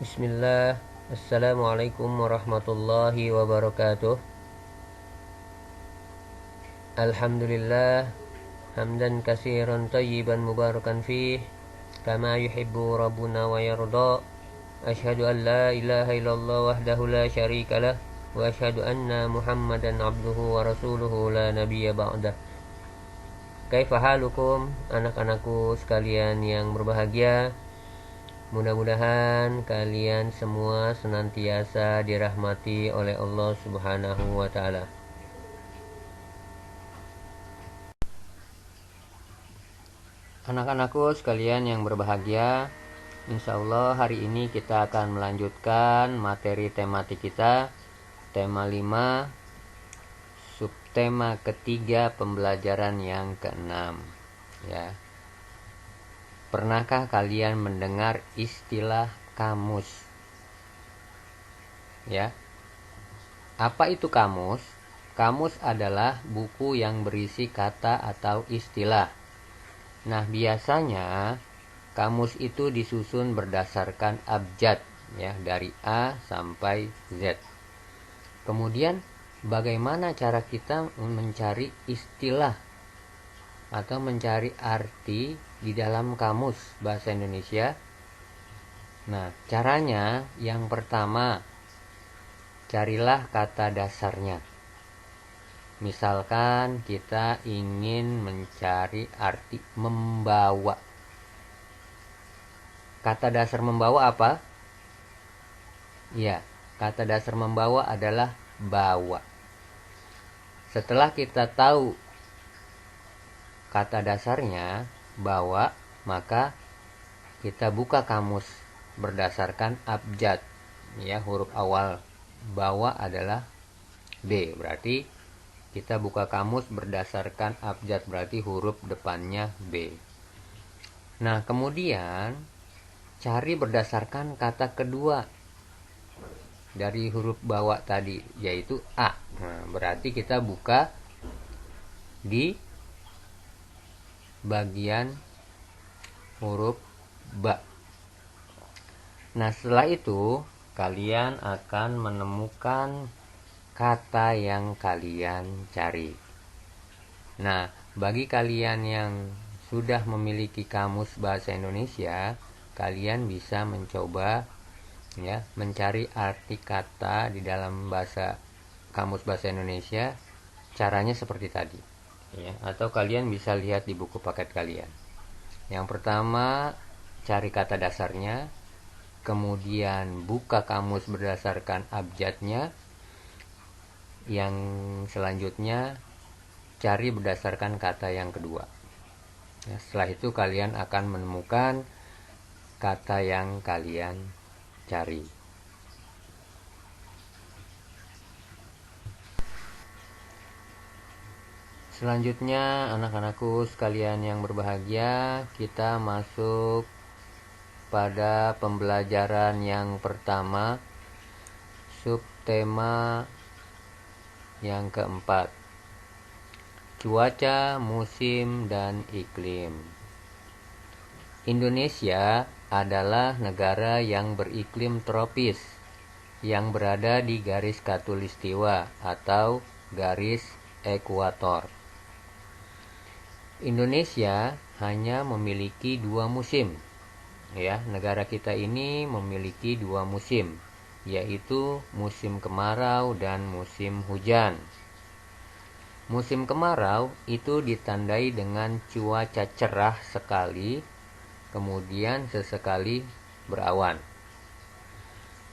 Bismillah. Assalamualaikum warahmatullahi wabarakatuh. Alhamdulillah. Hamdan kasiran tayyiban mubarakan fih, kama yuhibbu rabbuna wa yarda. Ashhadu an la ilaha illallah wahdahu la syarika lah, wa ashhadu anna Muhammadan abduhu wa rasuluhu la nabiyya ba'dah. Kaifa halukum, anak-anakku sekalian yang berbahagia. Mudah-mudahan kalian semua senantiasa dirahmati oleh Allah Subhanahu wa taala. Anak-anakku sekalian yang berbahagia, insya Allah hari ini kita akan melanjutkan materi tematik kita, tema 5, subtema ketiga pembelajaran yang keenam. Ya. Pernahkah kalian mendengar istilah kamus? Ya. Apa itu kamus? Kamus adalah buku yang berisi kata atau istilah. Nah, biasanya kamus itu disusun berdasarkan abjad, ya, dari A sampai Z. Kemudian, bagaimana cara kita mencari istilah atau mencari arti di dalam kamus bahasa Indonesia? Nah, caranya yang pertama, carilah kata dasarnya. Misalkan kita ingin mencari arti membawa. Kata dasar membawa apa? Ya, kata dasar membawa adalah bawa. Setelah kita tahu kata dasarnya, bawa, maka kita buka kamus berdasarkan abjad. Ya, huruf awal bawa adalah B, berarti kita buka kamus berdasarkan abjad, berarti huruf depannya B. Nah, kemudian cari berdasarkan kata kedua dari huruf bawah tadi, yaitu A. Nah, berarti kita buka di bagian huruf ba. Nah, setelah itu kalian akan menemukan kata yang kalian cari. Nah, bagi kalian yang sudah memiliki kamus bahasa Indonesia, kalian bisa mencoba, ya, mencari arti kata di dalam kamus bahasa Indonesia. Caranya seperti tadi, ya, atau kalian bisa lihat di buku paket kalian. Yang pertama, cari kata dasarnya, kemudian buka kamus berdasarkan abjadnya. Yang selanjutnya, cari berdasarkan kata yang kedua. Ya, setelah itu kalian akan menemukan kata yang kalian cari. Selanjutnya, anak-anakku sekalian yang berbahagia, kita masuk pada pembelajaran yang pertama, subtema yang keempat, cuaca, musim, dan iklim. Indonesia adalah negara yang beriklim tropis, yang berada di garis khatulistiwa atau garis ekuator. Indonesia hanya memiliki 2 musim. Ya, negara kita ini memiliki 2 musim, yaitu musim kemarau dan musim hujan. Musim kemarau itu ditandai dengan cuaca cerah sekali, kemudian sesekali berawan.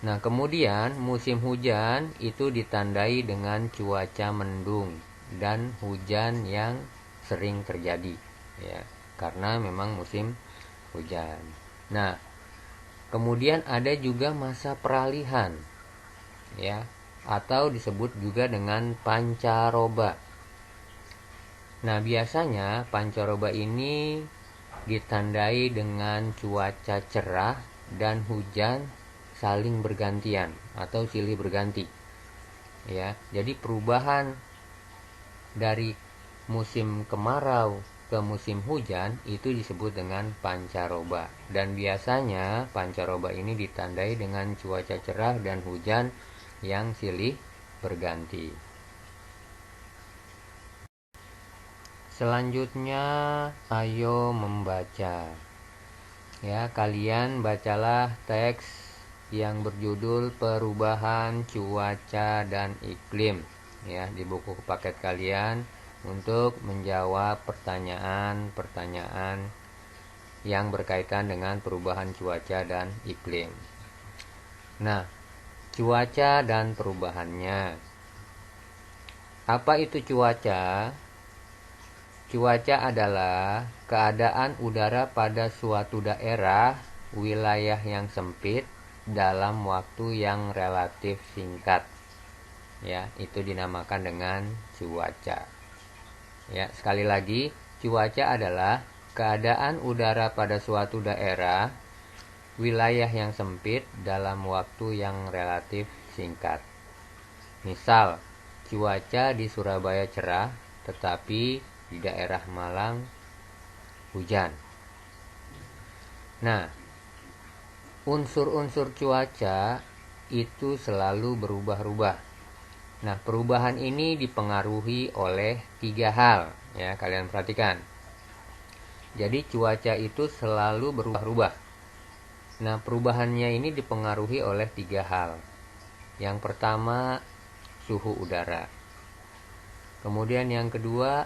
Nah, kemudian musim hujan itu ditandai dengan cuaca mendung dan hujan yang sering terjadi, ya, karena memang musim hujan. Nah, kemudian ada juga masa peralihan, ya, atau disebut juga dengan pancaroba. Nah, biasanya pancaroba ini ditandai dengan cuaca cerah dan hujan saling bergantian atau silih berganti. Ya, jadi perubahan dari musim kemarau ke musim hujan itu disebut dengan pancaroba. Dan biasanya pancaroba ini ditandai dengan cuaca cerah dan hujan yang silih berganti. Selanjutnya, ayo membaca. Ya, kalian bacalah teks yang berjudul Perubahan Cuaca dan Iklim ya di buku paket kalian untuk menjawab pertanyaan-pertanyaan yang berkaitan dengan perubahan cuaca dan iklim. Nah, cuaca dan perubahannya. Apa itu cuaca? Cuaca adalah keadaan udara pada suatu daerah, wilayah yang sempit dalam waktu yang relatif singkat. Ya, itu dinamakan dengan cuaca. Ya, sekali lagi, cuaca adalah keadaan udara pada suatu daerah, wilayah yang sempit dalam waktu yang relatif singkat. Misal, cuaca di Surabaya cerah, tetapi di daerah Malang hujan. Nah, unsur-unsur cuaca itu selalu berubah-ubah. Nah, perubahan ini dipengaruhi oleh 3 hal ya, kalian perhatikan. Jadi cuaca itu selalu berubah-ubah. Nah, perubahannya ini dipengaruhi oleh 3 hal. Yang pertama, suhu udara. Kemudian yang kedua,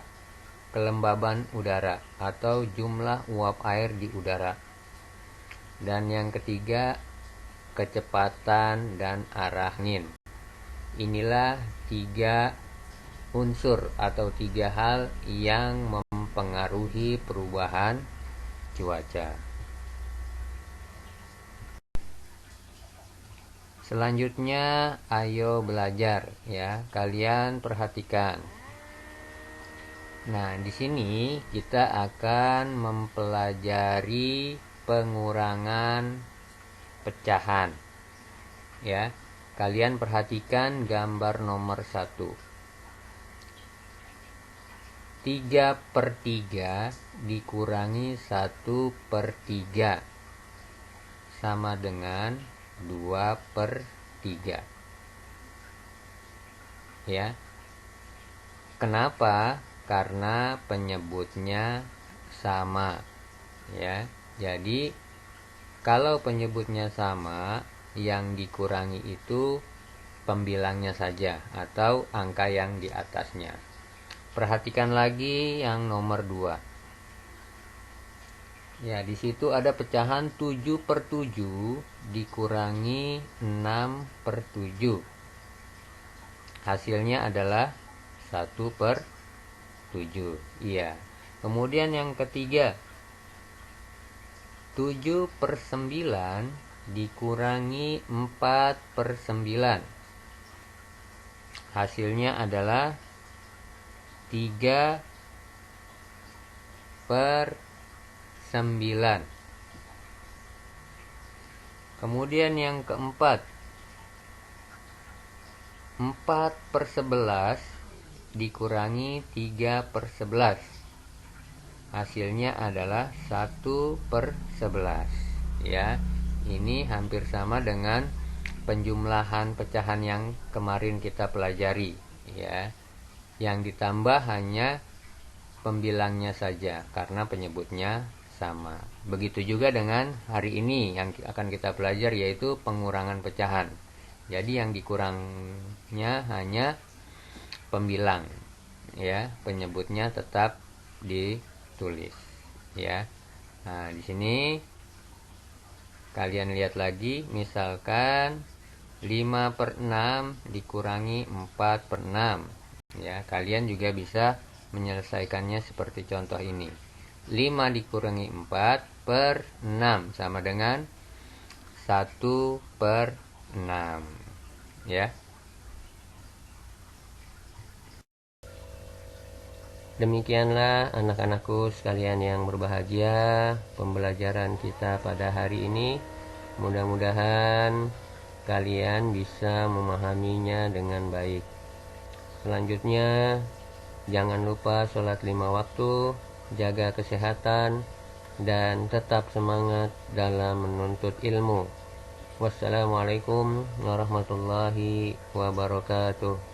kelembaban udara atau jumlah uap air di udara. Dan yang ketiga, kecepatan dan arah angin. Inilah 3 unsur atau 3 hal yang mempengaruhi perubahan cuaca. Selanjutnya, ayo belajar ya. Kalian perhatikan. Nah, di sini kita akan mempelajari pengurangan pecahan. Ya, kalian perhatikan gambar nomor 1. 3/3 dikurangi 1/3 sama dengan 2/3. Ya. Kenapa? Karena penyebutnya sama. Ya. Jadi kalau penyebutnya sama, yang dikurangi itu pembilangnya saja atau angka yang di atasnya. Perhatikan lagi yang nomor 2. Ya, di situ ada pecahan 7/7 dikurangi 6/7. Hasilnya adalah 1/7. Iya. Kemudian yang ketiga, 7/9 dikurangi 4/9. Hasilnya adalah 3/9. Kemudian yang keempat, 4/11 dikurangi 3/11. Hasilnya adalah 1/11. Ya, ini hampir sama dengan penjumlahan pecahan yang kemarin kita pelajari. Ya, yang ditambah hanya pembilangnya saja karena penyebutnya sama. Begitu juga dengan hari ini yang akan kita pelajari, yaitu pengurangan pecahan. Jadi yang dikurangnya hanya pembilang, ya, penyebutnya tetap ditulis, ya. Nah, di sini kalian lihat lagi, misalkan 5/6 dikurangi 4/6. Ya, kalian juga bisa menyelesaikannya seperti contoh ini. 5 dikurangi 4/6 sama dengan 1/6. Ya. Demikianlah anak-anakku sekalian yang berbahagia, pembelajaran kita pada hari ini. Mudah-mudahan kalian bisa memahaminya dengan baik. Selanjutnya, jangan lupa sholat 5 waktu jaga kesehatan, dan tetap semangat dalam menuntut ilmu. Wassalamualaikum warahmatullahi wabarakatuh.